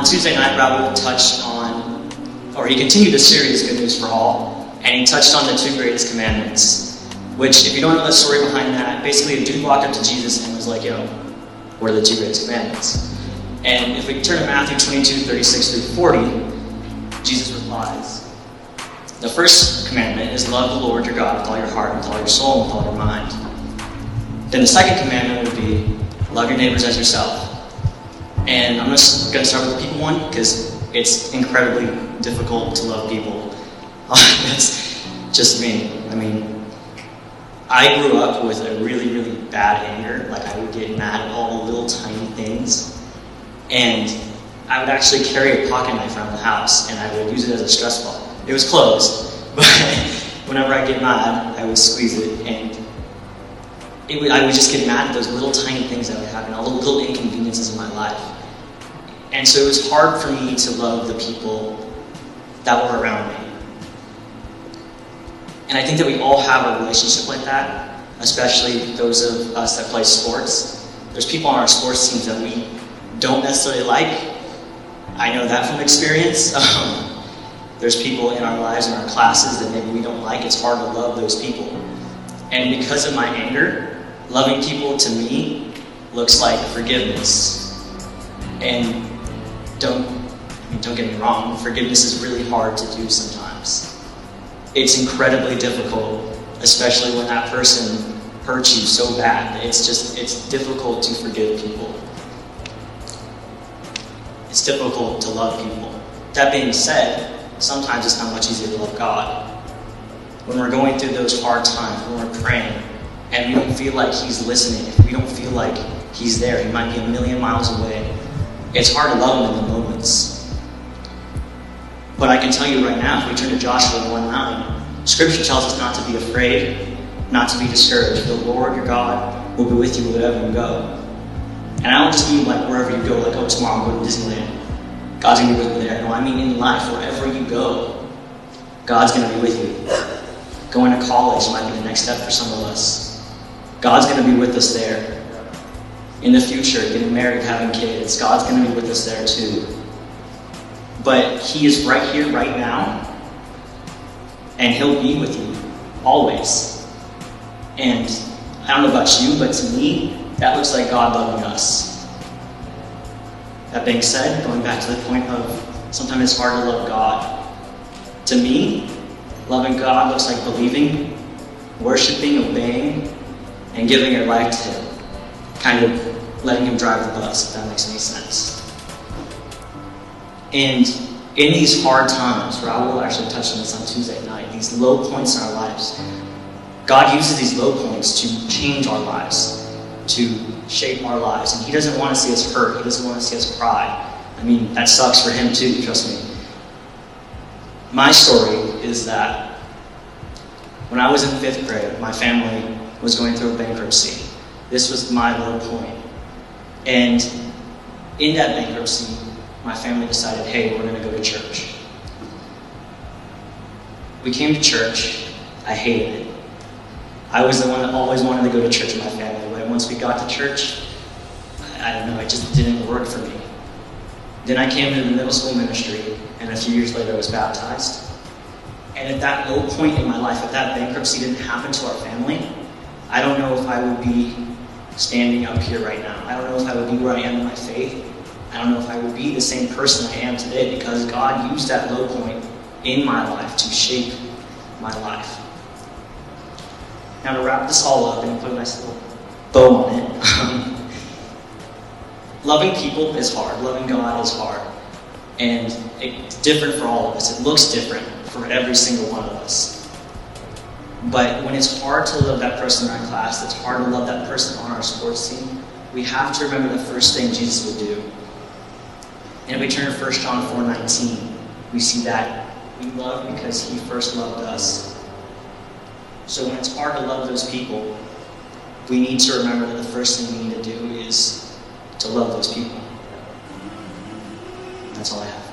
Tuesday night, Rob touched on, or he continued the series, Good News for All, and he touched on the two greatest commandments, which, if you don't know the story behind that, basically a dude walked up to Jesus and was like, yo, what are the two greatest commandments? And if we turn to Matthew 22, 36 through 40, Jesus replies, the first commandment is love the Lord your God with all your heart, with all your soul, and with all your mind. Then the second commandment would be love your neighbors as yourself. And I'm just going to start with the people one because it's incredibly difficult to love people. That's just me. I mean, I grew up with a really, really bad anger. Like, I would get mad at all the little tiny things. And I would actually carry a pocket knife around the house, and I would use it as a stress ball. It was closed, but whenever I get mad, I would squeeze it, and I would just get mad at those little tiny things that would happen, all the little inconveniences in my life. And so it was hard for me to love the people that were around me. And I think that we all have a relationship like that, especially those of us that play sports. There's people on our sports teams that we don't necessarily like. I know that from experience. There's people in our lives, in our classes, that maybe we don't like. It's hard to love those people. And because of my anger, loving people to me looks like forgiveness. And don't get me wrong, forgiveness is really hard to do sometimes. It's incredibly difficult, especially when that person hurts you so bad. It's difficult to forgive people. It's difficult to love people. That being said, sometimes it's not much easier to love God. When we're going through those hard times, when we're praying, and we don't feel like He's listening, if we don't feel like He's there, He might be a million miles away, it's hard to love Him in the moments. But I can tell you right now, if we turn to Joshua 1:9, Scripture tells us not to be afraid, not to be discouraged. The Lord your God will be with you wherever you go. And I don't just mean like wherever you go, like, oh, tomorrow I'm going to Disneyland. God's going to be with me there. No, I mean in life, wherever you go, God's going to be with you. Going to college might be the next step for some of us. God's going to be with us there. In the future, getting married, having kids, God's going to be with us there too. But He is right here, right now, and He'll be with you always. And I don't know about you, but to me, that looks like God loving us. That being said, going back to the point of sometimes it's hard to love God. To me, loving God looks like believing, worshiping, obeying, and giving your life to Him. Kind of letting Him drive the bus, if that makes any sense. And in these hard times, Raul will actually touch on this on Tuesday night, these low points in our lives, God uses these low points to change our lives, to shape our lives. And He doesn't want to see us hurt. He doesn't want to see us cry. I mean, that sucks for Him too, trust me. My story is that when I was in 5th grade, my family was going through a bankruptcy. This was my low point. And in that bankruptcy, my family decided, hey, we're going to go to church. We came to church. I hated it. I was the one that always wanted to go to church with my family. But once we got to church, I don't know, it just didn't work for me. Then I came into the middle school ministry, and a few years later I was baptized. And at that low point in my life, if that bankruptcy didn't happen to our family, I don't know if I would be standing up here right now. I don't know if I would be where I am in my faith. I don't know if I would be the same person I am today, because God used that low point in my life to shape my life. Now, to wrap this all up and put a nice little bow on it, loving people is hard. Loving God is hard. And it's different for all of us. It looks different for every single one of us. But when it's hard to love that person in our class, it's hard to love that person on our sports team, we have to remember the first thing Jesus would do. And if we turn to 1 John 4:19, we see that we love because He first loved us. So when it's hard to love those people, we need to remember that the first thing we need to do is to love those people. That's all I have.